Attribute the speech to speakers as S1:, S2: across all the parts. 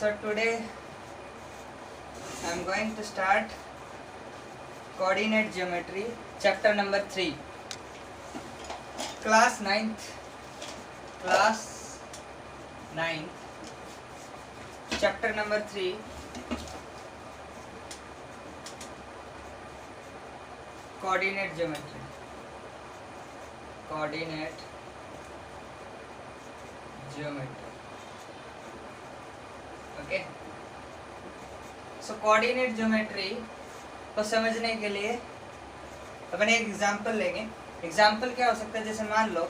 S1: So today I am going to start coordinate geometry, chapter number 3, class 9th, chapter number 3, coordinate geometry, okay. So coordinate geometry को समझने के लिए अपन एक example लेंगे। Example क्या हो सकता है, जैसे मान लो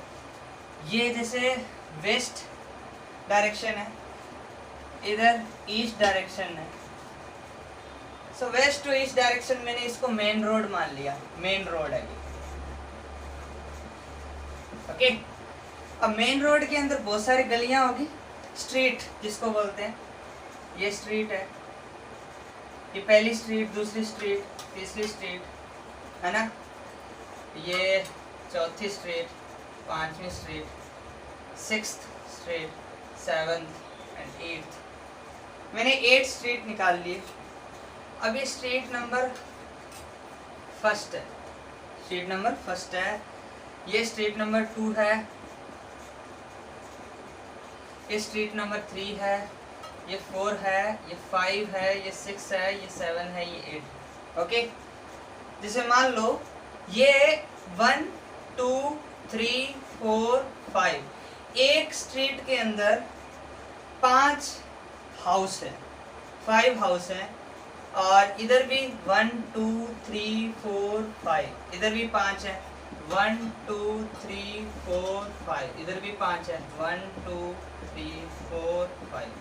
S1: ये जैसे वेस्ट डायरेक्शन है, इधर ईस्ट डायरेक्शन है। सो वेस्ट टू ईस्ट डायरेक्शन मैंने इसको मेन रोड मान लिया, मेन रोड है ये, ओके। अब मेन रोड के अंदर बहुत सारी गलियां होगी, स्ट्रीट जिसको बोलते हैं। ये स्ट्रीट है, ये पहली स्ट्रीट, दूसरी स्ट्रीट, तीसरी स्ट्रीट, है ना। ये चौथी स्ट्रीट, पांचवी street, sixth street, seventh and eighth. मैंने 8 स्ट्रीट निकाल लिए। अब ये स्ट्रीट नंबर फर्स्ट है, स्ट्रीट नंबर फर्स्ट है। ये स्ट्रीट नंबर 2 है, ये स्ट्रीट नंबर 3 है, ये 4 है, ये 5 है, ये 6 है, ये 7 है, ये 8, ओके। जैसे मान लो ये 1 2 3 4 5, एक स्ट्रीट के अंदर 5 हाउस है, 5 हाउस है। और इधर भी 1 2 3 4 5, इधर भी 5 है, 1 2 3 4 5, इधर भी 5 है, 1 2 3 4 5,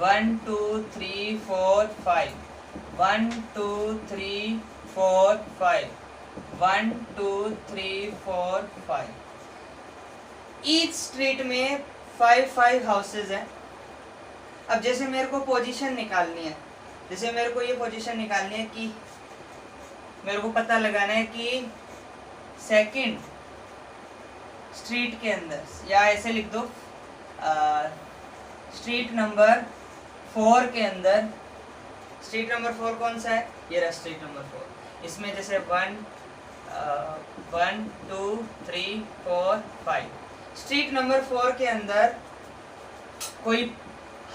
S1: 1 2 3 4 5, 1 2 3 4 5, 1 2 3 4 5। ईच स्ट्रीट में 5 हाउसेज हैं। अब जैसे मेरे को पोजीशन निकालनी है, जैसे मेरे को ये पोजीशन निकालनी है कि मेरे को पता लगाना है कि सेकंड स्ट्रीट के अंदर, या ऐसे लिख दो स्ट्रीट नंबर 4 के अंदर, स्ट्रीट नंबर 4 कौन सा है, ये रहा स्ट्रीट नंबर 4। इसमें जैसे 1 2 3 4 5, स्ट्रीट नंबर 4 के अंदर कोई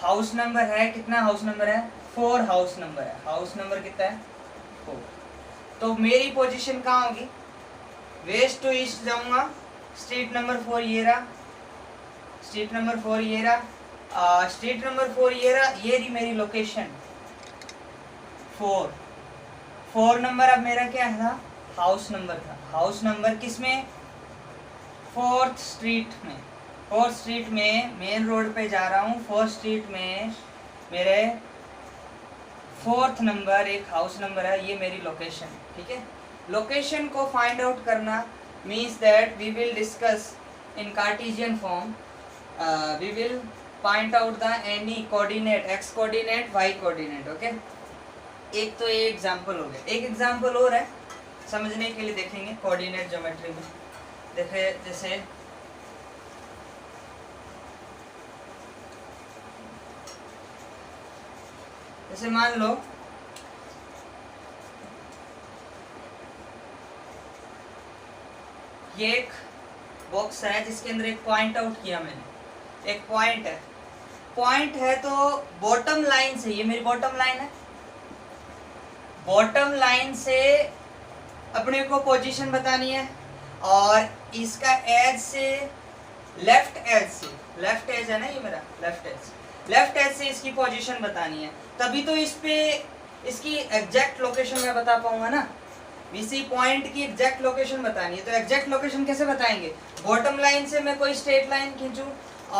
S1: हाउस नंबर है, कितना हाउस नंबर है, 4 हाउस नंबर है। हाउस नंबर कितना है, 4। तो मेरी पोजीशन कहाँ होगी, वेस्ट टू ईस्ट जाऊंगा, स्ट्रीट नंबर 4 ये रहा, स्ट्रीट नंबर 4 ये रहा, स्ट्रीट नंबर 4 ये रहा, ये रही मेरी लोकेशन 4 नंबर। अब मेरा क्या था, हाउस नंबर था। हाउस नंबर किस में, 4th स्ट्रीट में। 4th स्ट्रीट में मेन रोड पे जा रहा हूँ, 4th स्ट्रीट में मेरे 4th नंबर एक हाउस नंबर है, ये मेरी लोकेशन, ठीक है। लोकेशन को फाइंड आउट करना means that we will discuss in Cartesian form. We will point out the any coordinate, x coordinate, y coordinate, okay? एक तो ये एग्जांपल हो गया। एक एग्जांपल और है, समझने के लिए देखेंगे कोऑर्डिनेट ज्योमेट्री में। देखे जैसे मान लो ये एक बॉक्स है जिसके अंदर एक पॉइंट आउट किया मैंने, एक पॉइंट है तो बॉटम लाइन से, ये मेरी बॉटम लाइन है, बॉटम लाइन से अपने को पोजीशन बतानी है। और इसका एज से लेफ्ट एज है ना, ये मेरा लेफ्ट एज से इसकी पोजीशन बतानी है, तभी तो इस पे इसकी एग्जैक्ट लोकेशन मैं बता पाऊंगा ना। इसी पॉइंट की एग्जैक्ट लोकेशन बतानी है, तो एग्जैक्ट लोकेशन कैसे बताएंगे, बॉटम लाइन से मैं कोई स्ट्रेट लाइन खींचूं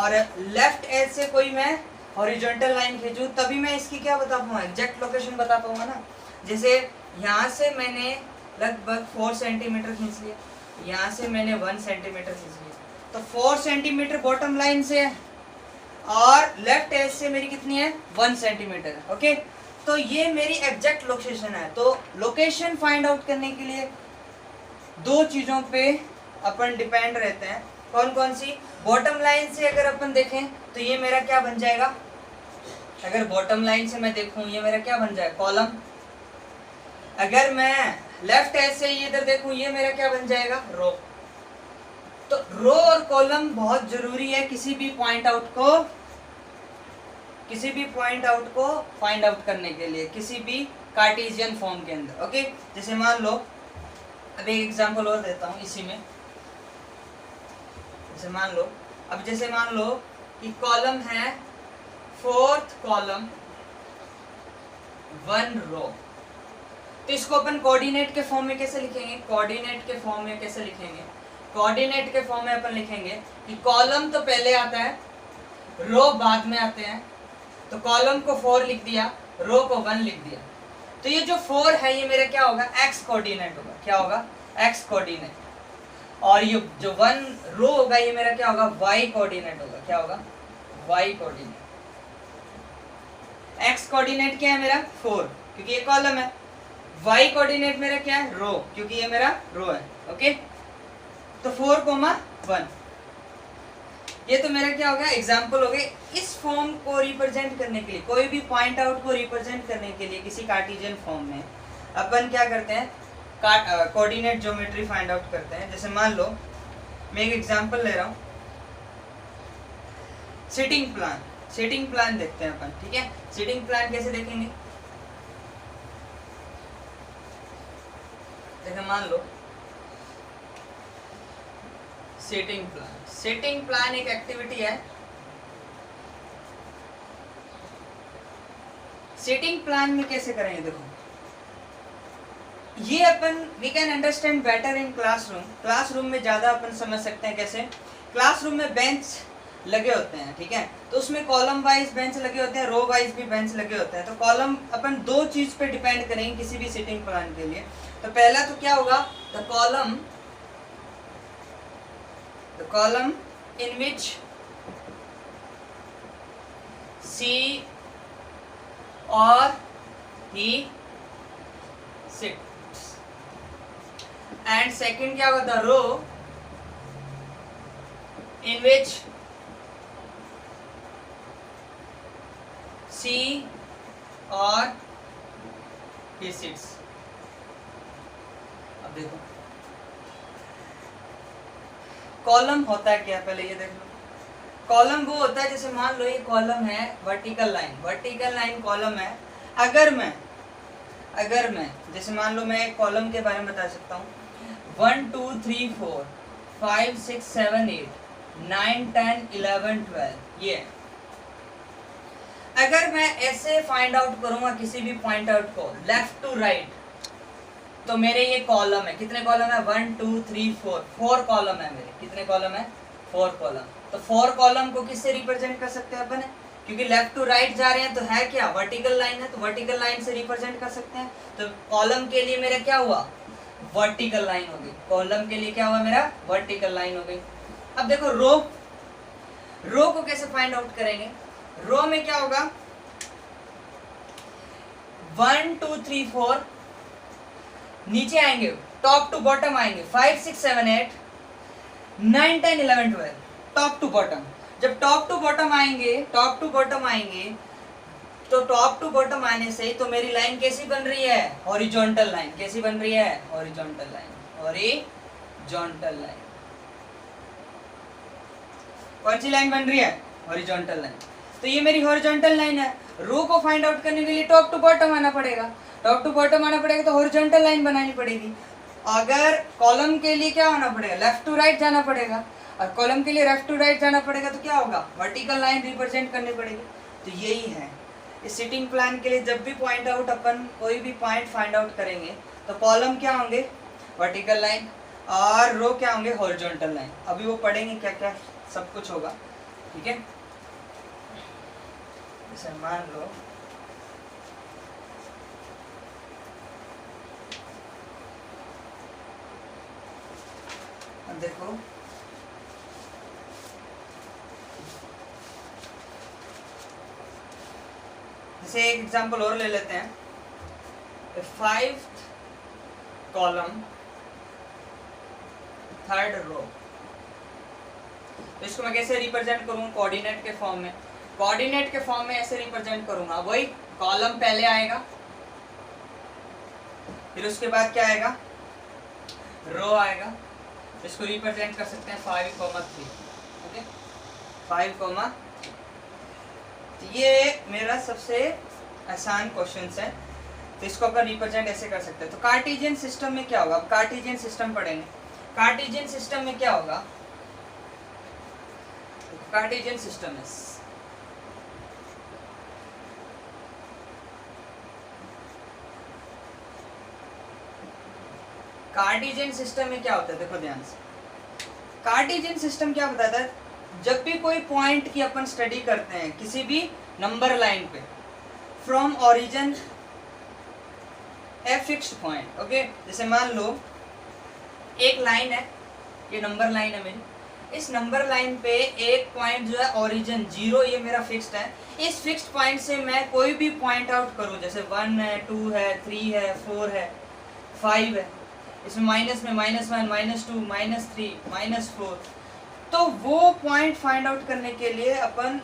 S1: और लेफ्ट एज से कोई मैं हॉरिजॉन्टल लाइन खींचूं, तभी मैं इसकी क्या बता पाऊंगा, एग्जैक्ट लोकेशन बता पाऊंगा ना। जैसे यहाँ से मैंने लगभग 4 सेंटीमीटर खींच लिया, यहाँ से मैंने 1 सेंटीमीटर खींच लिया, तो 4 सेंटीमीटर बॉटम लाइन से है और लेफ्ट एज से मेरी कितनी है, 1 सेंटीमीटर है, ओके। तो ये मेरी एग्जैक्ट लोकेशन है। तो लोकेशन फाइंड आउट करने के लिए 2 चीज़ों पे अपन डिपेंड रहते हैं। कौन कौन सी, बॉटम लाइन से अगर अपन देखें तो ये मेरा क्या बन जाएगा, अगर बॉटम लाइन से मैं देखूं ये मेरा क्या बन जाए, कॉलम। अगर मैं लेफ्ट एज से ये इधर देखूं ये मेरा क्या बन जाएगा, रो। तो रो और कॉलम बहुत जरूरी है किसी भी पॉइंट आउट को फाइंड आउट करने के लिए, किसी भी कार्टेशियन फॉर्म के अंदर। ओके, जैसे मान लो, अब एक एग्जांपल और देता हूं इसी में। जैसे मान लो कि कॉलम है, फोर्थ कॉलम 1 रो। तो इसको अपन कोऑर्डिनेट के फॉर्म में कैसे लिखेंगे, कोऑर्डिनेट के फॉर्म में अपन लिखेंगे कि कॉलम तो पहले आता है, रो बाद में आते हैं। तो कॉलम को 4 लिख दिया, रो को 1 लिख दिया। तो ये जो 4 है ये मेरा क्या होगा, एक्स कोऑर्डिनेट होगा। क्या होगा, एक्स कोऑर्डिनेट। और ये जो 1 रो होगा ये मेरा क्या होगा, वाई कोऑर्डिनेट होगा। क्या होगा, वाई कोऑर्डिनेट। एक्स कोऑर्डिनेट क्या है मेरा, 4, क्योंकि ये कॉलम है। वाई कोऑर्डिनेट मेरा क्या है, रो, क्योंकि ये मेरा रो है। ओके, तो 4,1 ये तो मेरा क्या होगा, एग्जाम्पल हो गए। इस फॉर्म को रिप्रेजेंट करने के लिए, कोई भी पॉइंट आउट को रिप्रेजेंट करने के लिए किसी कार्टेशियन फॉर्म में अपन क्या करते हैं, कोऑर्डिनेट ज्योमेट्री फाइंड आउट करते हैं। जैसे मान लो मैं एक एग्जांपल ले रहा हूँ, सिटिंग प्लान देखते हैं अपन। ठीक है, सिटिंग प्लान कैसे देखेंगे, जैसे मान लो सिटिंग प्लान एक एक्टिविटी है। सिटिंग प्लान में कैसे करेंगे, देखो ये अपन we can understand better in classroom में ज्यादा अपन समझ सकते हैं। कैसे, क्लासरूम में बेंच लगे होते हैं, ठीक है, तो उसमें कॉलम वाइज बेंच लगे होते हैं, रो वाइज भी बेंच लगे होते हैं। तो कॉलम अपन 2 चीज पे डिपेंड करेंगे किसी भी सिटिंग प्लान के लिए। तो पहला तो क्या होगा, द कॉलम इन विच सी और ही sits, and second क्या होगा, the row in which C और he sits। अब देखो कॉलम होता है क्या, पहले ये देख लो। कॉलम वो होता है, जैसे मान लो ये कॉलम है, वर्टिकल लाइन कॉलम है। अगर मैं जैसे मान लो मैं एक कॉलम के बारे में बता सकता हूँ, 1 2 3 4 5 6 7 8 9 10 11 12 ये। अगर मैं ऐसे फाइंड आउट करूंगा किसी भी पॉइंट आउट को लेफ्ट टू राइट, तो मेरे ये कॉलम है, कितने कॉलम है, 1 2 3 4 कॉलम है मेरे। कितने कॉलम है, 4 कॉलम। तो 4 कॉलम को किससे रिप्रेजेंट कर सकते हैं अपन, क्योंकि लेफ्ट टू राइट जा रहे हैं तो है क्या, वर्टिकल लाइन है, तो वर्टिकल लाइन से रिप्रेजेंट कर सकते हैं। तो कॉलम के लिए मेरा क्या हुआ, वर्टिकल लाइन हो गई। कॉलम के लिए क्या हुआ मेरा, वर्टिकल लाइन हो गई। अब देखो रो को कैसे फाइंड आउट करेंगे। रो में क्या होगा, 1 2 3 4 नीचे आएंगे, टॉप टू बॉटम आएंगे, 5 6 7 8 9 10 11 12 टॉप टू बॉटम। जब टॉप टू बॉटम आएंगे तो टॉप टू बॉटम आने से तो मेरी लाइन कैसी बन रही है, हॉरिजॉन्टल लाइन। कैसी बन रही है, हॉरिजॉन्टल लाइन। कौन सी लाइन बन रही है, हॉरिजॉन्टल लाइन। तो ये मेरी हॉरिजॉन्टल लाइन है। रो को फाइंड आउट करने के लिए टॉप टू बॉटम आना पड़ेगा, तो हॉरिजॉन्टल लाइन बनानी पड़ेगी। अगर कॉलम के लिए क्या होना पड़ेगा, लेफ्ट टू राइट जाना पड़ेगा, और कॉलम के लिए लेफ्ट टू राइट जाना पड़ेगा, तो क्या होगा, वर्टिकल लाइन रिप्रेजेंट करनी पड़ेगी। तो यही है इस सिटिंग प्लान के लिए। जब भी पॉइंट आउट अपन कोई भी पॉइंट फाइंड आउट करेंगे तो कॉलम क्या होंगे, वर्टिकल लाइन, और रो क्या होंगे, हॉरिजॉन्टल लाइन। अभी वो पढ़ेंगे क्या क्या सब कुछ होगा, ठीक है। जैसे मान लो देखो जैसे एक एग्जांपल और ले लेते हैं, 5th कॉलम 3rd रो। तो इसको मैं कैसे रिप्रेजेंट करूं, कोऑर्डिनेट के फॉर्म में। कोऑर्डिनेट के फॉर्म में ऐसे रिप्रेजेंट करूंगा, वही कॉलम पहले आएगा, फिर उसके बाद क्या आएगा, रो आएगा। इसको रिप्रेजेंट कर सकते हैं 5,3। ओके 5, ये मेरा सबसे आसान क्वेश्चन है, तो इसको अपन रिप्रेजेंट ऐसे कर सकते हैं। तो कार्टेशियन सिस्टम में क्या होगा, अब कार्टेशियन सिस्टम पढ़ेंगे। कार्टेशियन सिस्टम में क्या होगा, कार्टेशियन सिस्टम में कार्टेशियन सिस्टम में क्या होता है, देखो ध्यान से। कार्टेशियन सिस्टम क्या बताता है, जब भी कोई पॉइंट की अपन स्टडी करते हैं किसी भी नंबर लाइन पे, from origin a fixed point. Okay, जैसे मान लो एक लाइन है, ये नंबर लाइन है मेरी, इस नंबर लाइन पे एक पॉइंट जो है ओरिजिन 0, ये मेरा फिक्स्ड है। इस फिक्स्ड पॉइंट से मैं कोई भी पॉइंट आउट करूं, जैसे 1 है, 2 है, 3 है, 4 है, 5 है, इसमें माइनस में -1, -2, -3, -4, तो वो पॉइंट फाइंड आउट करने के लिए अपन,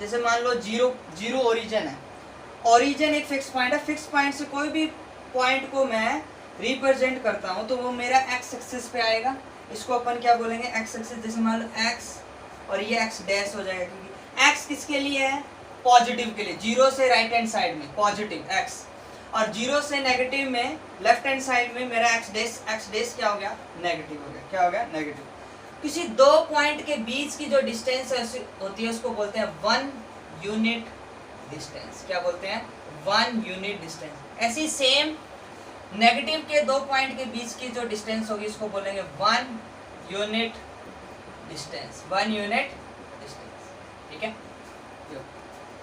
S1: जैसे मान लो 0 ओरिजिन है, ओरिजिन एक फिक्स पॉइंट है, फिक्स पॉइंट से कोई भी पॉइंट को मैं रिप्रेजेंट करता हूं तो वो मेरा एक्स एक्सिस पे आएगा। इसको अपन क्या बोलेंगे, एक्स एक्सिस। जैसे मान लो एक्स और ये एक्स डैश हो जाएगा, क्योंकि एक्स किसके लिए है, पॉजिटिव के लिए, 0 से राइट हैंड साइड में पॉजिटिव एक्स, और 0 से नेगेटिव में लेफ्ट हैंड साइड में मेरा एक्स डैश क्या हो गया, नेगेटिव हो गया। क्या हो गया, नेगेटिव। किसी दो पॉइंट के बीच की जो डिस्टेंस होती है उसको बोलते हैं 1 यूनिट डिस्टेंस। क्या बोलते हैं, 1 यूनिट डिस्टेंस। ऐसी सेम नेगेटिव के दो पॉइंट के बीच की जो डिस्टेंस होगी इसको बोलेंगे 1 यूनिट डिस्टेंस। 1 यूनिट डिस्टेंस, ठीक है,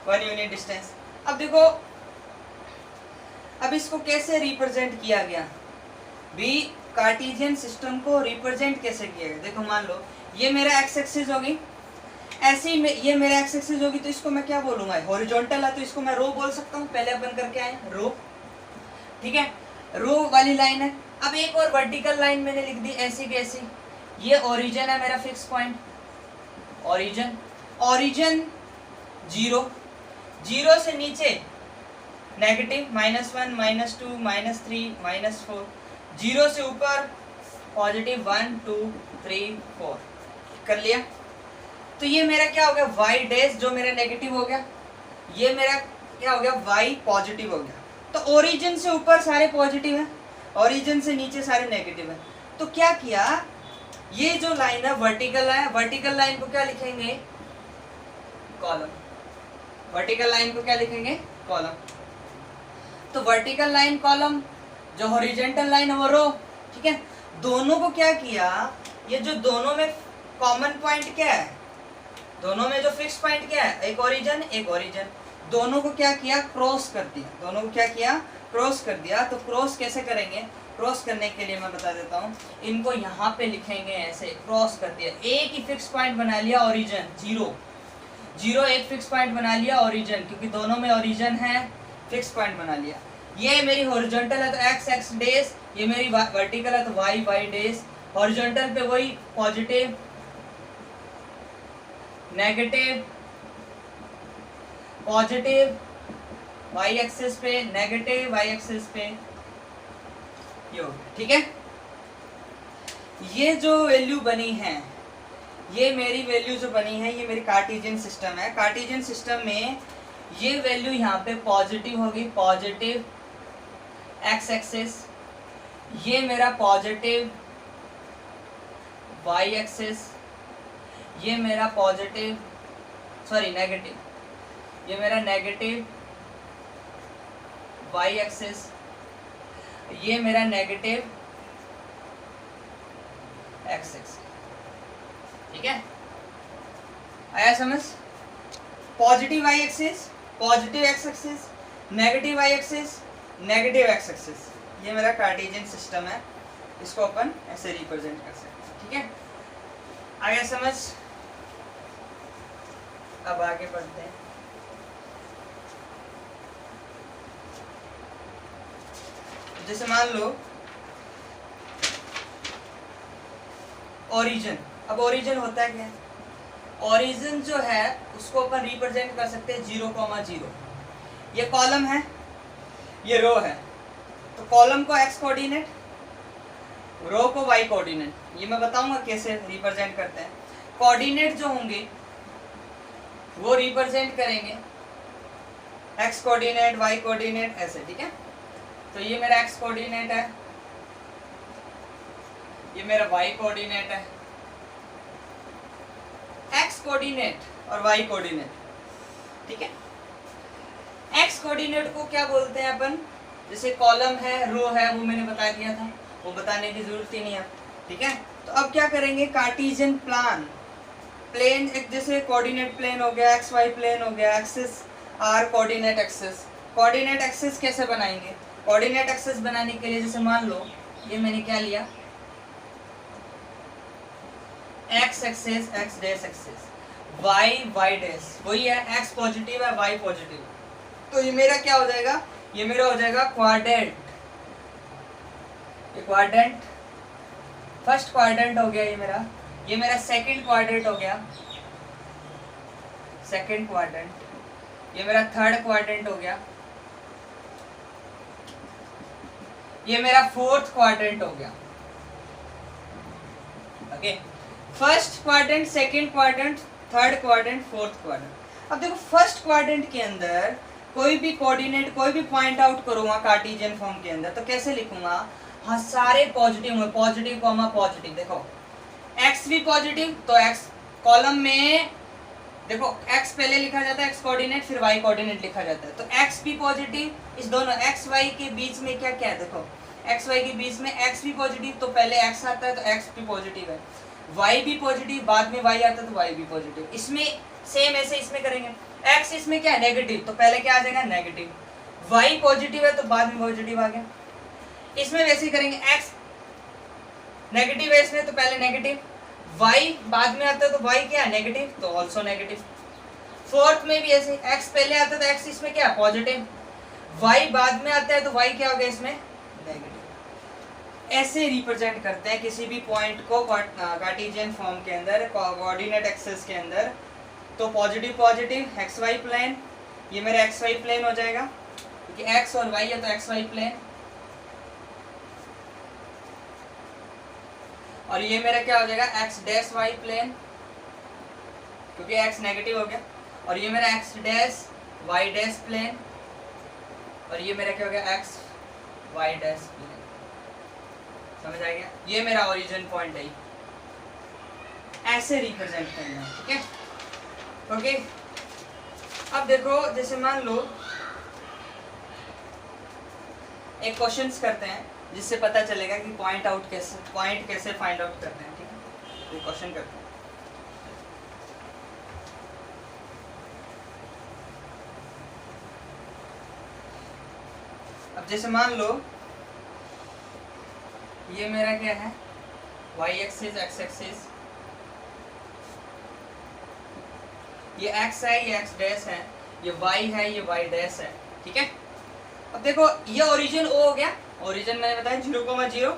S1: 1 यूनिट डिस्टेंस। अब देखो, अब इसको कैसे रिप्रेजेंट किया गया भी, कार्टेशियन सिस्टम को रिप्रेजेंट कैसे किया गया। देखो मान लो ये मेरा एक्स एक्सिस होगी, ऐसे ही ये मेरा एक्स एक्सिस होगी, तो इसको मैं क्या बोलूंगा, हॉरिजॉन्टल है तो इसको मैं रो बोल सकता हूँ। पहले अपन करके आए रो, ठीक है, रो वाली लाइन है। अब एक और वर्टिकल लाइन मैंने लिख दी ऐसी की ऐसी, ये ओरिजिन है मेरा फिक्स पॉइंट, ओरिजिन 0 से नीचे नेगेटिव -1, -2, -3, -4, 0 से ऊपर पॉजिटिव 1, 2, 3, 4 कर लिया। तो ये मेरा क्या हो गया, y डैश, जो मेरा नेगेटिव हो गया, ये मेरा क्या हो गया, y पॉजिटिव हो गया। तो ओरिजिन से ऊपर सारे पॉजिटिव है, ओरिजिन से नीचे सारे नेगेटिव है। तो क्या किया, ये जो लाइन है वर्टिकल है, वर्टिकल लाइन को क्या लिखेंगे, कॉलम। वर्टिकल लाइन को क्या लिखेंगे, कॉलम। तो वर्टिकल लाइन कॉलम, जो हॉरिजॉन्टल लाइन है वो रो, ठीक है। दोनों को क्या किया, ये जो दोनों में कॉमन पॉइंट क्या है, दोनों में जो फिक्स पॉइंट क्या है, एक ओरिजिन एक ओरिजिन, दोनों को क्या किया, क्रॉस कर दिया। दोनों को क्या किया, क्रॉस कर दिया। तो क्रॉस कैसे करेंगे, क्रॉस करने के लिए मैं बता देता हूँ, इनको यहाँ पे लिखेंगे ऐसे, क्रॉस कर दिया, एक ही फिक्स पॉइंट बना लिया ओरिजिन, 0 एक फिक्स पॉइंट बना लिया ओरिजिन, क्योंकि दोनों में ओरिजिन है, फिक्स पॉइंट बना लिया। ये मेरी हॉरिजॉन्टल है तो एक्स एक्स डैश, ये मेरी वर्टिकल है तो वाई वाई डैश। हॉरिजॉन्टल पे वही positive negative positive, Y axis पे नेगेटिव, वाई एक्सिस पे ये हो गया, ठीक है। ये जो वैल्यू बनी है, ये मेरी वैल्यू जो बनी है, ये मेरी कार्टेशियन सिस्टम है। कार्टेशियन सिस्टम में ये वैल्यू यहाँ पे पॉजिटिव होगी, पॉजिटिव एक्स एक्सिस, ये मेरा पॉजिटिव वाई एक्सिस, ये मेरा पॉजिटिव नेगेटिव, ये मेरा नेगेटिव वाई एक्सिस, ये मेरा नेगेटिव एक्स एक्सिस, ठीक है, आया समझ। Positive Y axis, positive X axis, negative Y axis, negative X axis, ये मेरा कार्टेशियन सिस्टम है। इसको अपन ऐसे रिप्रेजेंट कर सकते हैं, ठीक है, आया समझ। अब आगे बढ़ते हैं। जैसे मान लो ओरिजिन, अब ओरिजिन होता है क्या, ओरिजिन जो है उसको अपन रिप्रेजेंट कर सकते हैं 0,0। ये कॉलम है, ये रो है, तो कॉलम को x कोऑर्डिनेट, रो को y कोऑर्डिनेट, ये मैं बताऊंगा कैसे रिप्रेजेंट करते हैं। कोऑर्डिनेट जो होंगे वो रिप्रेजेंट करेंगे x कोऑर्डिनेट, y कोऑर्डिनेट, ऐसे, ठीक है। तो ये मेरा x कोऑर्डिनेट है, ये मेरा y कोऑर्डिनेट है। x कोऑर्डिनेट और y कोऑर्डिनेट, ठीक है। x कोऑर्डिनेट को क्या बोलते हैं अपन, जैसे कॉलम है, रो है, वो मैंने बता दिया था, वो बताने की जरूरत ही नहीं है, ठीक है। तो अब क्या करेंगे, कार्टेशियन प्लेन, एक जैसे कोऑर्डिनेट प्लेन हो गया, एक्स वाई प्लेन हो गया, axis or coordinate axis. Coordinate axis कैसे बनाएंगे, कोऑर्डिनेट एक्सिस बनाने के लिए जैसे मान लो ये मैंने क्या लिया, X axis, X dash axis, Y Y dash, वही है, एक्स पॉजिटिव है, वाई पॉजिटिव, तो ये मेरा क्या हो जाएगा, ये मेरा हो जाएगा क्वाड्रेंट। ये क्वाड्रेंट, फर्स्ट क्वाड्रेंट हो गया ये मेरा सेकंड क्वाड्रेंट हो गया, सेकंड क्वाड्रेंट, ये मेरा थर्ड क्वाड्रेंट हो गया, ये मेरा फोर्थ क्वाड्रेंट हो गया। Okay, first quadrant, second quadrant, third quadrant, fourth quadrant. अब देखो फर्स्ट क्वाड्रेंट के अंदर कोई भी कोऑर्डिनेट, कोई भी पॉइंट आउट करूंगा कार्टेशियन फॉर्म के अंदर, तो कैसे लिखूंगा, हाँ सारे पॉजिटिव होंगे, पॉजिटिव कॉमा पॉजिटिव। देखो x भी पॉजिटिव, तो x कॉलम में देखो x पहले लिखा जाता है, x कोऑर्डिनेट, फिर y कोऑर्डिनेट लिखा जाता है, तो x भी पॉजिटिव, इस दोनों x y के बीच में क्या क्या है, देखो x y के बीच में x भी पॉजिटिव, तो पहले x आता है तो x भी पॉजिटिव है, y भी पॉजिटिव, बाद में y आता है तो y भी पॉजिटिव। इसमें सेम ऐसे इसमें करेंगे, x इसमें क्या है नेगेटिव, तो पहले क्या आ जाएगा नेगेटिव, y पॉजिटिव है तो बाद में पॉजिटिव आ गया। इसमें वैसे ही करेंगे, x नेगेटिव है इसमें तो पहले नेगेटिव, y बाद में आता है तो y क्या है नेगेटिव, तो ऑल्सो नेगेटिव। फोर्थ में भी ऐसे, x पहले आता है तो x इसमें क्या है पॉजिटिव, y बाद में आता है तो y क्या हो गया इसमें नेगेटिव। ऐसे रिप्रेजेंट करते हैं किसी भी पॉइंट को कार्टेशियन फॉर्म के अंदर, कोऑर्डिनेट एक्सिस के अंदर। तो positive positive X Y plane, ये मेरा एक्स वाई प्लेन हो जाएगा क्योंकि x और y है तो एक्स वाई प्लेन, और ये मेरा क्या हो जाएगा एक्स डैश वाई प्लेन क्योंकि x नेगेटिव हो गया, और ये मेरा X dash Y dash plane, और ये मेरा क्या हो गया एक्स वाई डैश प्लेन। समझ आ गया, ये मेरा ओरिजिन पॉइंट है, ऐसे रिप्रेजेंट करना है, ठीक है। ओके, अब देखो जैसे मान लो एक क्वेश्चंस करते हैं जिससे पता चलेगा कि पॉइंट कैसे फाइंड आउट करते हैं, ठीक है। एक क्वेश्चन करते हैं, अब जैसे मान लो ये मेरा क्या है y एक्सिस, x एक्सिस, ये x है, ये x डैश है, ये y है, ये y डैश है, ठीक है। अब देखो ये ओरिजिन O हो गया, ओरिजिन मैंने बताया 0,0,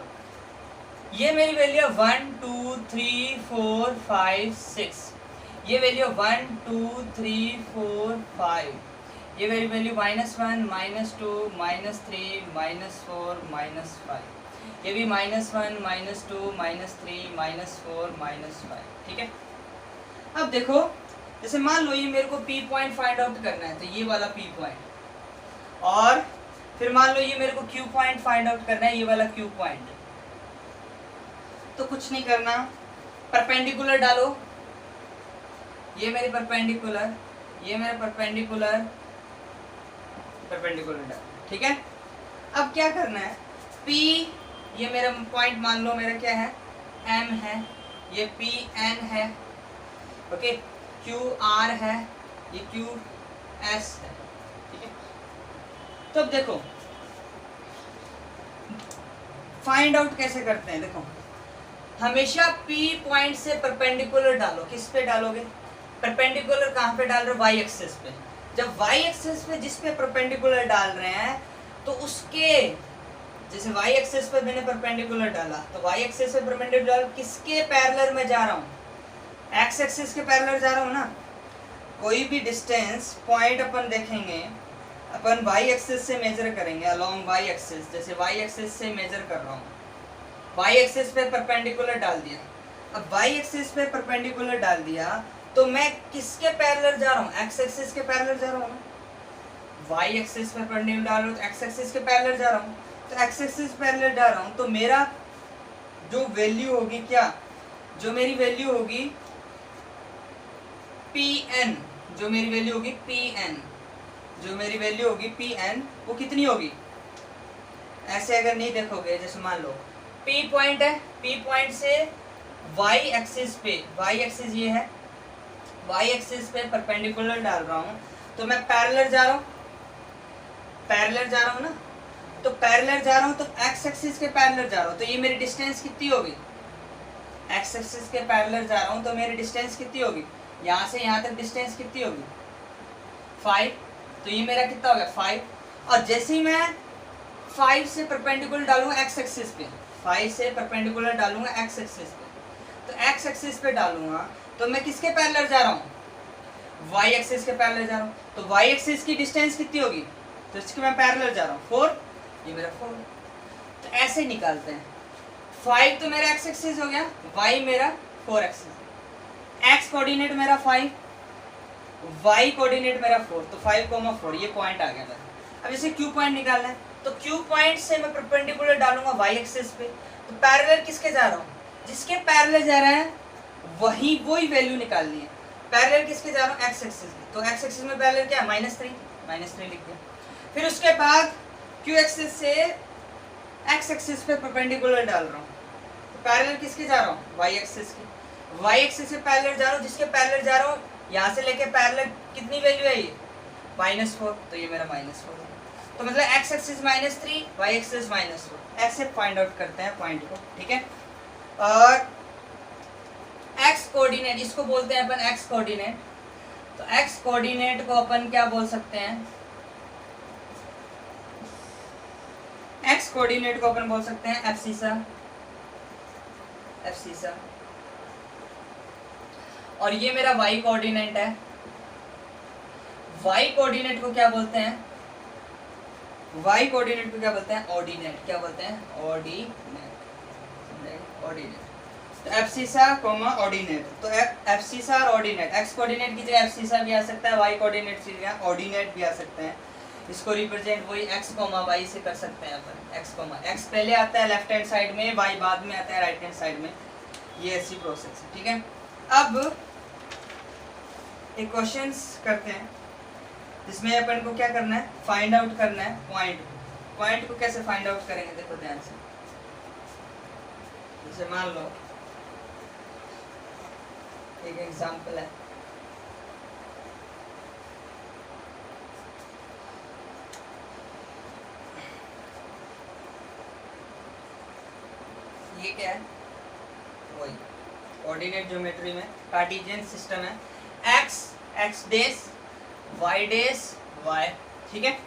S1: ये मेरी वैल्यू है 1 2 3 4 5 6, ये वैल्यू 1 2 3 4 5, ये मेरी वैल्यू -1 -2 -3 -4 -5, ये भी -1 -2 -3 -4 -5, ठीक है। अब देखो जैसे मान लो ये मेरे को P पॉइंट फाइंड आउट करना है, तो ये वाला P पॉइंट, और फिर मान लो ये मेरे को Q पॉइंट फाइंड आउट करना है, ये वाला Q पॉइंट। तो कुछ नहीं करना, परपेंडिकुलर डालो, ये मेरे परपेंडिकुलर, ये मेरा परपेंडिकुलर, परपेंडिकुलर डालो, ठीक है। अब क्या करना है, P ये मेरा पॉइंट मान लो मेरा क्या है M है, ये P N है, ओके, Q R है, ये Q S है, ठीक है। तो अब देखो फाइंड आउट कैसे करते हैं, देखो हमेशा P पॉइंट से परपेंडिकुलर डालो, किस पे डालोगे, परपेंडिकुलर कहाँ पे डाल रहे हो, y एक्सिस पे। जब y एक्सिस पे जिस पे परपेंडिकुलर डाल रहे हैं तो उसके, जैसे y एक्सिस पे मैंने परपेंडिकुलर डाला तो y एक्सिस पे परपेंडिकुलर किसके पैरेलल में जा रहा हूँ, एक्स एक्सिस के पैरेलल जा रहा हूँ ना, कोई भी डिस्टेंस पॉइंट अपन देखेंगे, अपन वाई एक्सिस से मेजर करेंगे अलोंग वाई एक्सिस, जैसे वाई एक्सिस से मेजर कर रहा हूँ, वाई एक्सिस पे परपेंडिकुलर डाल दिया। अब वाई एक्सिस पे परपेंडिकुलर डाल दिया तो मैं किसके पैरेलल जा रहा हूँ, एक्स एक्सिस के पैरेलल जा रहा हूँ ना, वाई एक्सिस पे परपेंडिकुलर डाल रहा हूँ तो एक्स एक्सिस के पैरेलल जा रहा हूँ, तो एक्स एक्सिस पैरेलल जा रहा हूँ तो मेरा जो वैल्यू होगी, क्या जो मेरी वैल्यू होगी Pn, जो मेरी वैल्यू होगी Pn, जो मेरी वैल्यू होगी Pn, वो कितनी होगी, ऐसे अगर नहीं देखोगे, जैसे मान लो P पॉइंट है, P पॉइंट से y एक्सिस पे, y एक्सिस ये है, y एक्सिस पे परपेंडिकुलर डाल रहा हूँ तो मैं पैरेलल जा रहा हूँ, पैरेलल जा रहा हूँ ना, तो पैरेलल जा रहा हूँ तो x एक्सिस के पैरेलल जा रहा हूँ, तो ये मेरी डिस्टेंस कितनी होगी, x एक्सिस के पैरेलल जा रहा हूँ तो मेरी डिस्टेंस कितनी होगी, यहाँ से यहाँ तक डिस्टेंस कितनी होगी 5, तो ये मेरा कितना हो गया 5। और जैसे ही मैं 5 से परपेंडिकुलर डालूंगा x एक्सिस पे, 5 से परपेंडिकुलर डालूंगा x एक्सिस पे, तो x एक्सिस पे डालूंगा तो मैं किसके पैरेलल जा रहा हूँ, y एक्सिस के पैरेलल जा रहा हूँ, तो y एक्सिस की डिस्टेंस कितनी होगी, तो इसके मैं पैरेलल जा रहा हूँ 4, ये मेरा 4, तो ऐसे निकालते हैं। 5 तो मेरा x एक्सिस हो गया, y मेरा 4 एक्सिस, x कोऑर्डिनेट मेरा 5, y कोऑर्डिनेट मेरा 4, तो 5,4 ये पॉइंट आ गया मेरा। अब इसे q पॉइंट निकालना है तो q पॉइंट से मैं परपेंडिकुलर डालूंगा y एक्सिस पे, तो पैरेलल किसके जा रहा हूँ, जिसके पैरेलल जा रहा है वही वैल्यू निकालनी है। पैरेलल किसके जा रहा हूँ, x एक्सिस पे, तो x एक्सिस में पैरेलल क्या है -3 लिख दिया। फिर उसके बाद q एक्सिस से x एक्सिस पे परपेंडिकुलर डाल रहा हूँ, तो पैरेलल किसके जा रहा हूँ, y एक्सिस की, y एक्सिस से पैरेलल जा रहा हूँ, जिसके पैरेलल जा रहा हूँ यहाँ से लेके पैरेलल कितनी वैल्यू है ये -4, तो ये मेरा -4 है। तो मतलब x एक्सिस -3, y एक्सिस -4, ऐसे फाइंड आउट करते हैं पॉइंट को, ठीक है। और x कोऑर्डिनेट, इसको बोलते हैं अपन x कोऑर्डिनेट, तो x कोऑर्डिनेट को अपन क्या बोल सकते हैं, x कोऑर्डिनेट को अपन बोल सकते हैं एब्सिसा, और ये मेरा y कोऑर्डिनेट है, y कोऑर्डिनेट को क्या बोलते हैं, y कोऑर्डिनेट को क्या बोलते हैं, ऑर्डिनेट, क्या बोलते हैं, ऑर्डिनेट। तो एब्सिसा कॉमा ऑर्डिनेट, तो एब्सिसा और ऑर्डिनेट, x कोऑर्डिनेट की जगह एब्सिसा भी आ सकता है, y कोऑर्डिनेट की जगह ऑर्डिनेट भी आ सकते हैं। इसको रिप्रेजेंट वही x, y से कर सकते हैं अपन, x पहले आता है लेफ्ट हैंड साइड में, y बाद में आता है राइट हैंड साइड में, ये ऐसी प्रोसेस है, ठीक है। अब एक क्वेश्चंस करते हैं जिसमें अपन को क्या करना है, फाइंड आउट करना है पॉइंट को कैसे फाइंड आउट करेंगे, देखो ध्यान से। जैसे मान लो एक एग्जांपल है, ये क्या है, वही कोऑर्डिनेट ज्योमेट्री में कार्टेशियन सिस्टम है, x dash y dash y, ठीक है।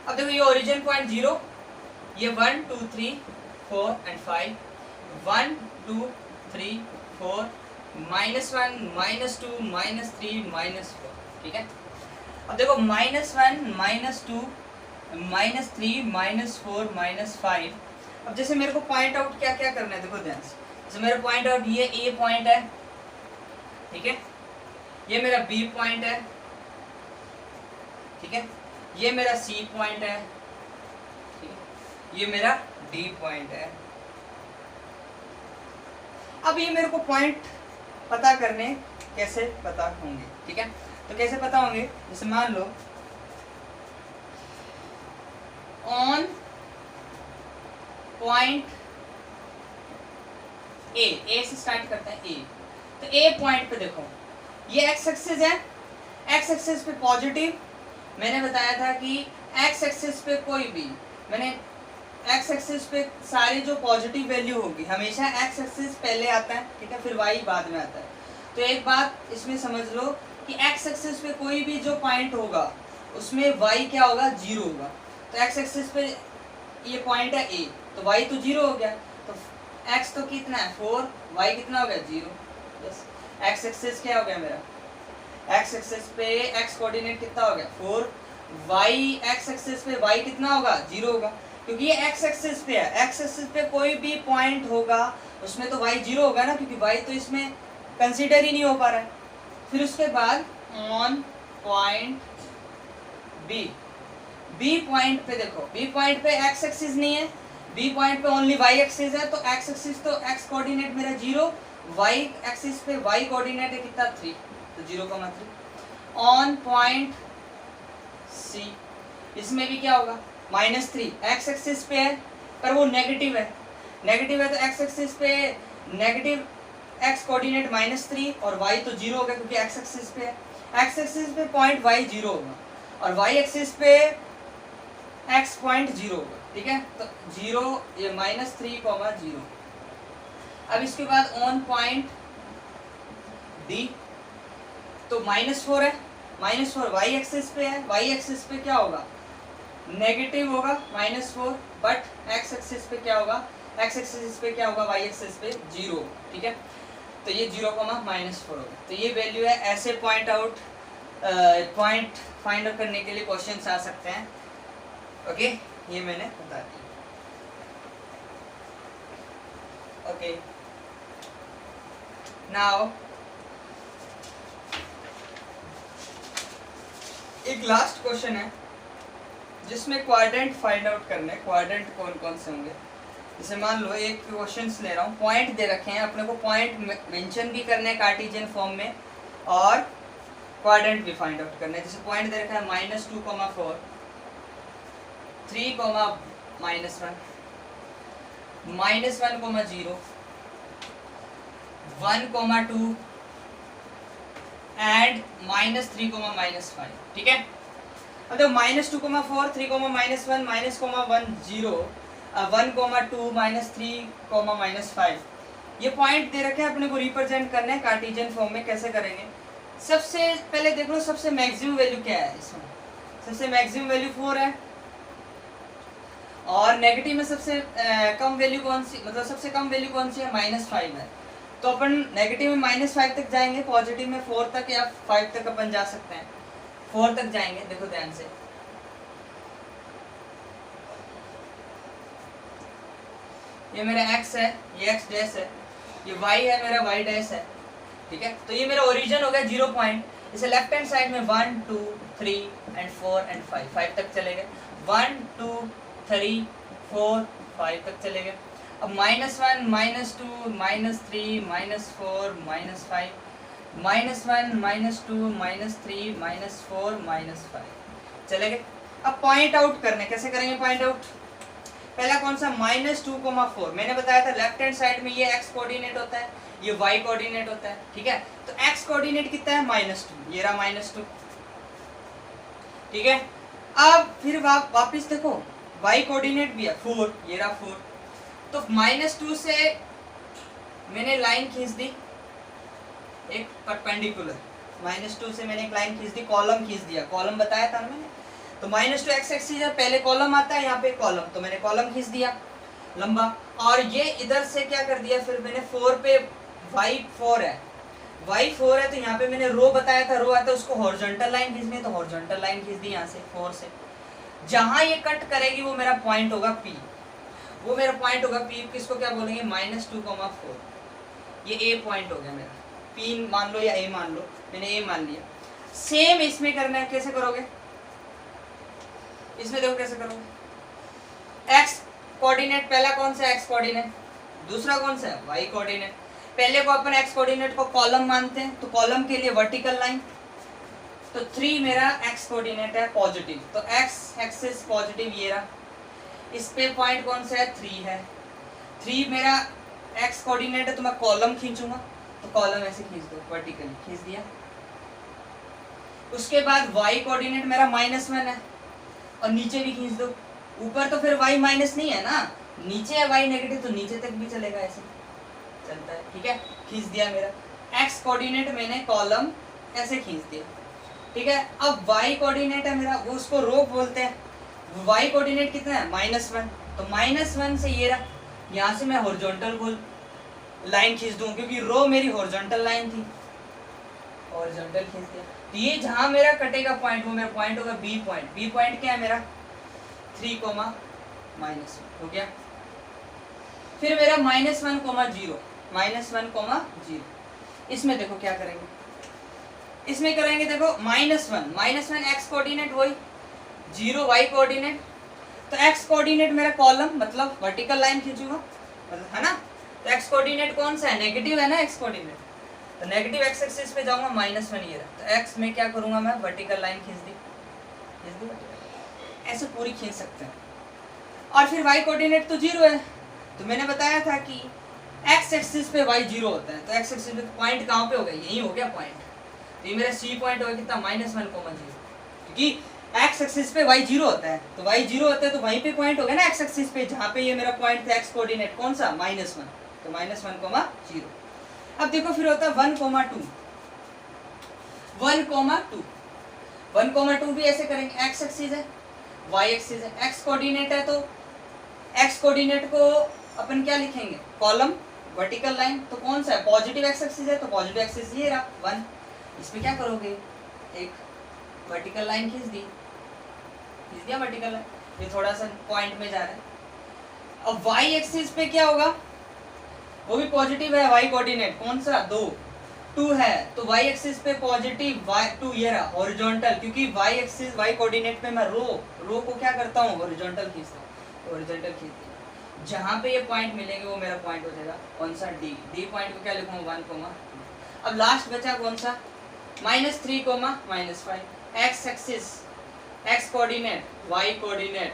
S1: अब देखो ये ओरिजिन पॉइंट 0, ये 1 2 3 4 एंड 5, 1 2 3 4 -1 -2 -3 -4, ठीक है। अब देखो -1 -2 -3 -4 -5, अब जैसे मेरे को पॉइंट आउट क्या क्या करना है, देखो ध्यान से। जैसे मेरा पॉइंट आउट ये A पॉइंट है, ठीक है, ये मेरा B पॉइंट है, ठीक है, ये मेरा C पॉइंट है, ठीक है, ये मेरा D पॉइंट है। अब ये मेरे को पॉइंट पता करने कैसे पता होंगे, ठीक है। तो कैसे पता होंगे, जैसे मान लो ऑन पॉइंट ए से स्टार्ट करते हैं, ए, तो ए पॉइंट पे देखो ये एक्स एक्सिस है, एक्स एक्सिस पे पॉजिटिव, मैंने बताया था कि एक्स एक्सिस पे कोई भी, मैंने एक्स एक्सिस पे सारी जो पॉजिटिव वैल्यू होगी हमेशा एक्स एक्सिस पहले आता है, ठीक है, फिर वाई बाद में आता है। तो एक बात इसमें समझ लो कि एक्स एक्सिस पे कोई भी जो पॉइंट होगा उसमें वाई क्या होगा, 0 होगा। तो एक्स एक्सिस पे ये पॉइंट है ए, तो y तो 0 हो गया, तो x तो कितना है 4, y कितना हो गया 0, बस एक्स एक्सिस क्या हो गया मेरा, एक्स एक्सिस पे एक्स कोऑर्डिनेट कितना हो गया 4, वाई एक्स एक्सिस पे वाई कितना होगा 0 होगा, क्योंकि ये एक्स एक्सिस पे है, एक्स एक्सिस पे कोई भी पॉइंट होगा उसमें तो वाई 0 होगा ना, क्योंकि वाई तो इसमें कंसीडर ही नहीं हो पा रहा है। फिर उसके बाद on point B, B point पे देखो, बी पॉइंट पे एक्स एक्सिस नहीं है, बी पॉइंट पे ओनली वाई एक्सिस है, तो एक्स एक्सिस तो एक्स कोऑर्डिनेट मेरा 0, वाई एक्सिस पे वाई कोऑर्डिनेट है कितना 3, तो 0,3। ऑन पॉइंट सी, इसमें भी क्या होगा -3, एक्स एक्सिस पे है पर वो नेगेटिव है, नेगेटिव है तो एक्स एक्सिस पे नेगेटिव एक्स कोऑर्डिनेट -3 और वाई तो 0 होगा क्योंकि एक्स एक्सिस पे है, एक्स एक्सिस पे पॉइंट वाई 0 होगा और वाई एक्सिस पे एक्स पॉइंट 0 होगा, ठीक है, तो 0 ये -3,0। अब इसके बाद ऑन पॉइंट डी, तो -4 है, -4 वाई एक्सिस पे है, वाई एक्सिस पे क्या होगा नेगेटिव होगा -4, बट एक्स एक्सिस पे क्या होगा, एक्स एक्सिस पे क्या होगा वाई एक्सिस पे 0, ठीक है, तो ये 0,-4 होगा। तो ये वैल्यू है, ऐसे point out point find out करने के लिए क्वेश्चंस आ सकते हैं। ओके, ये मैंने बता दिया। ओके, नाउ एक लास्ट क्वेश्चन है जिसमें क्वाड्रेंट फाइंड आउट करना है। क्वाड्रेंट कौन कौन से होंगे, जैसे मान लो एक क्वेश्चंस ले रहा हूँ, पॉइंट दे रखे हैं, अपने को पॉइंट मेंशन भी करने हैं कार्टेशियन फॉर्म में और क्वाड्रेंट भी फाइंड आउट करना है। जैसे पॉइंट दे रखा है -2,4, 3, -1, -1,0, 1,2 एंड -3, ठीक है। अब देखो -2,4, 3, -1, -1,0, 1,2, -3, -5 ये पॉइंट दे रखे हैं, अपने को रिप्रेजेंट करना है कार्टेशियन फॉर्म में। कैसे करेंगे, सबसे पहले देख लो सबसे मैक्सिमम वैल्यू क्या है इसमें, सबसे मैक्सिमम वैल्यू 4 है और नेगेटिव में सबसे कम वैल्यू कौन सी, मतलब सबसे कम वैल्यू कौन सी है -5 है, तो अपन नेगेटिव में -5 तक जाएंगे, पॉजिटिव में 4 तक या 5 तक अपन जा सकते हैं, 4 तक जाएंगे। देखो ध्यान से, ये मेरा x है, ये x डैश है, ये y है मेरा y डैश है, ठीक है। तो ये मेरा ओरिजिन हो गया 0 पॉइंट, इसे लेफ्ट हैंड साइड में 1, 2, 3 एंड 4 एंड 5 तक चले गए, 1, 2, 3, 4, 5 तक चले गए। अब -1, -2, -3, -4, -5, -1, -2, -3, -4, -5 चले गए। अब पॉइंट आउट करने, कैसे करेंगे पॉइंट आउट, पहला कौन सा -2,4, मैंने बताया था लेफ्ट हैंड साइड में ये x कोऑर्डिनेट होता है, ये y कोऑर्डिनेट होता है, ठीक है। तो x कोऑर्डिनेट कितना है -2, ये रहा -2, ठीक है। अब फिर वापस देखो y कोऑर्डिनेट भी है 4, ये रहा 4, तो -2 से मैंने लाइन खींच दी एक परपेंडिकुलर, -2 से मैंने एक लाइन खींच दी, कॉलम खींच दिया, कॉलम बताया था मैंने, तो -2 एक्स एक्सिस है, पहले कॉलम आता है, यहाँ पे कॉलम, तो मैंने कॉलम खींच दिया लंबा, और ये इधर से क्या कर दिया, फिर मैंने 4 पे y4 है, y4 है, तो यहाँ पे मैंने रो बताया था, रो आता है उसको हॉरिजॉन्टल लाइन खींचनी है, तो हॉरिजॉन्टल लाइन खींच दी यहाँ से 4 से, जहाँ ये कट करेगी वो मेरा पॉइंट होगा P, वो मेरा पॉइंट होगा P, किसको क्या बोलेंगे -2,4, ये A पॉइंट हो गया मेरा, P मान लो या A मान लो, मैंने A मान लिया। सेम इसमें करना है, कैसे करोगे, इसमें देखो कैसे करोगे, x कोऑर्डिनेट पहला कौन सा x कोऑर्डिनेट, दूसरा कौन सा है y कोऑर्डिनेट, पहले को अपन x कोऑर्डिनेट को कॉलम मानते हैं, तो कॉलम के लिए वर्टिकल लाइन, तो 3 मेरा x कोऑर्डिनेट है पॉजिटिव, तो x एक्सिस पॉजिटिव ये रहा, इस पे पॉइंट कौन सा है 3 है, 3 मेरा x कोऑर्डिनेट है, तो मैं कॉलम खींचूंगा, तो कॉलम ऐसे खींच दो, वर्टिकली खींच दिया। उसके बाद y कोऑर्डिनेट मेरा -1 है और नीचे भी खींच दो, ऊपर तो फिर y माइनस नहीं है ना, नीचे है y नेगेटिव, तो नीचे तक भी चलेगा, ऐसे चलता है, ठीक है, खींच दिया मेरा। x कोऑर्डिनेट मैंने कॉलम ऐसे खींच दिया, ठीक है। अब y कोऑर्डिनेट है मेरा, वो उसको रो बोलते हैं, y कोऑर्डिनेट कितना है -1, तो -1 से ये रहा, यहाँ से मैं हॉरिजॉन्टल लाइन खींच दूँ, क्योंकि रो मेरी हॉरिजॉन्टल लाइन थी, हॉरिजॉन्टल खींच दिया। तो ये जहां मेरा कटेगा पॉइंट वो मेरा पॉइंट होगा बी पॉइंट। बी पॉइंट क्या है मेरा 3, -1 हो गया। फिर मेरा -1, 0 -1, 0। इसमें देखो क्या करेंगे, इसमें करेंगे देखो -1 एक्स कोऑर्डिनेट वही, 0 वाई कोऑर्डिनेट। तो एक्स कोऑर्डिनेट मेरा कॉलम मतलब वर्टिकल लाइन खींचूंगा मतलब, है ना। तो एक्स कोऑर्डिनेट कौन सा है, नेगेटिव है ना एक्स कोऑर्डिनेट। तो नेगेटिव एक्स एक्सिस पे जाऊंगा -1 ये रहा। तो एक्स में क्या करूंगा मैं, वर्टिकल लाइन खींच दी, ऐसे पूरी खींच सकते हैं। और फिर वाई कोऑर्डिनेट तो 0 है। तो मैंने बताया था कि एक्स एक्सिस पे वाई 0 होता है। तो एक्स एक्सिस पे पॉइंट कहाँ पे हो गया, यही हो गया पॉइंट। तो ये मेरा सी पॉइंट होगा कितना, -1, 0, क्योंकि एक्स एक्सिस पे वाई 0 होता है। तो वाई 0 होता है तो वहीं पे पॉइंट होगा ना एक्स एक्सिस पे, जहाँ पे ये मेरा पॉइंट था एक्स कोऑर्डिनेट कौन सा, -1। तो -1, 0। अब देखो फिर होता है 1, 2 1, 2 भी ऐसे करेंगे। एक्स एक्सिस है, वाई एक्सिस है, एक्स कोऑर्डिनेट है। तो एक्स कोऑर्डिनेट को अपन क्या लिखेंगे, कॉलम वर्टिकल लाइन। तो कौन सा है, पॉजिटिव एक्स एक्सिस है। तो पॉजिटिव एक्सिस ये रहा 1। इसमें क्या करोगे, एक वर्टिकल लाइन खींच दिया वर्टिकल लाइन, ये थोड़ा सा पॉइंट में जा रहा है। अब वाई एक्सिस पे क्या होगा, वो भी पॉजिटिव है, वाई कोऑर्डिनेट कौन सा 2 है। तो वाई एक्सिस पे पॉजिटिव y2 ये रहा हॉरिजॉन्टल, क्योंकि वाई एक्सिस वाई कोऑर्डिनेट पे मैं रो को क्या करता हूँ, हॉरिजॉन्टल खींचता हूँ। हॉरिजॉन्टल खींच दिया, जहाँ पे ये पॉइंट मिलेंगे वो मेरा पॉइंट हो जाएगा कौन सा, डी पॉइंट को क्या लिखूंगा 1, 2। अब लास्ट बचा कौन सा, -3, -5 X axis, X coordinate, Y coordinate.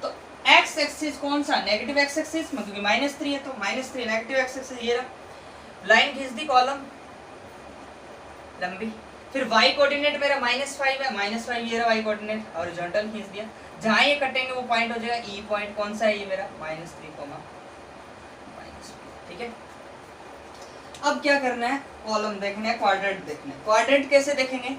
S1: तो एक्स एक्सिस कौन सा, नेगेटिव एक्स एक्सिस में, क्योंकि -3 है तो -3 नेगेटिव एक्स एक्सिस ये रहा। लाइन खींच दी कॉलम लंबी। फिर वाई कोऑर्डिनेट मेरा -5 है, -5 ये रहा वाई कोऑर्डिनेट, हॉरिजॉन्टल खींच दिया। जहाँ ये कटेंगे वो पॉइंट हो जाएगा ई पॉइंट कौन सा है, ये मेरा -3, ठीक है। अब क्या करना है, कॉलम देखना है, क्वाड्रेंट देखना है। क्वाड्रेंट कैसे देखेंगे,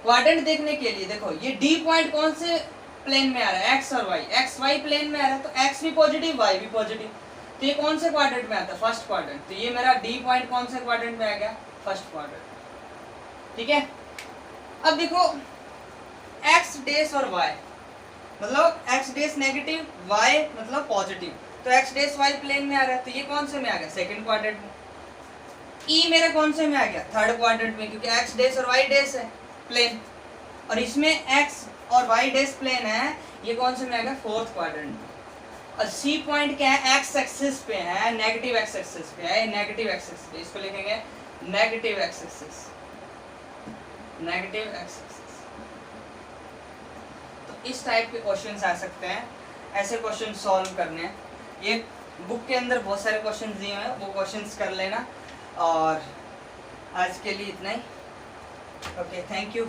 S1: क्वाड्रेंट देखने के लिए देखो ये डी पॉइंट कौन से प्लेन में आ रहा है, एक्स और वाई। एक्स वाई प्लेन में आ रहा है तो एक्स भी पॉजिटिव वाई भी पॉजिटिव। तो ये कौन से क्वाड्रेंट में आता है, फर्स्ट क्वाड्रेंट। तो ये मेरा डी पॉइंट कौन से क्वाड्रेंट में आ गया, फर्स्ट क्वाड्रेंट, ठीक है। अब देखो एक्स डेस और वाई, मतलब एक्स डेस नेगेटिव, वाई मतलब पॉजिटिव। तो एक्स डेस वाई प्लेन में आ रहा है तो ये कौन से में आ गया, सेकंड क्वाड्रेंट में। ई मेरा कौन से में आ गया, थर्ड क्वाड्रेंट में, क्योंकि एक्स डेस और वाई डेस है प्लेन, और इसमें एक्स और वाई डेस प्लेन है, ये कौन से में आ गया, फोर्थ क्वाड्रेंट में। और सी पॉइंट क्या है, एक्स एक्सिस पे है, नेगेटिव एक्स एक्सिस पे है, नेगेटिव एक्स एक्सिस पे, इसको लिखेंगे negative X axis, negative X axis. तो इस टाइप के क्वेश्चंस आ सकते हैं, ऐसे क्वेश्चन सॉल्व करने हैं। ये बुक के अंदर बहुत सारे क्वेश्चंस दिए हैं, वो क्वेश्चंस कर लेना। और आज के लिए इतना ही, ओके, थैंक यू।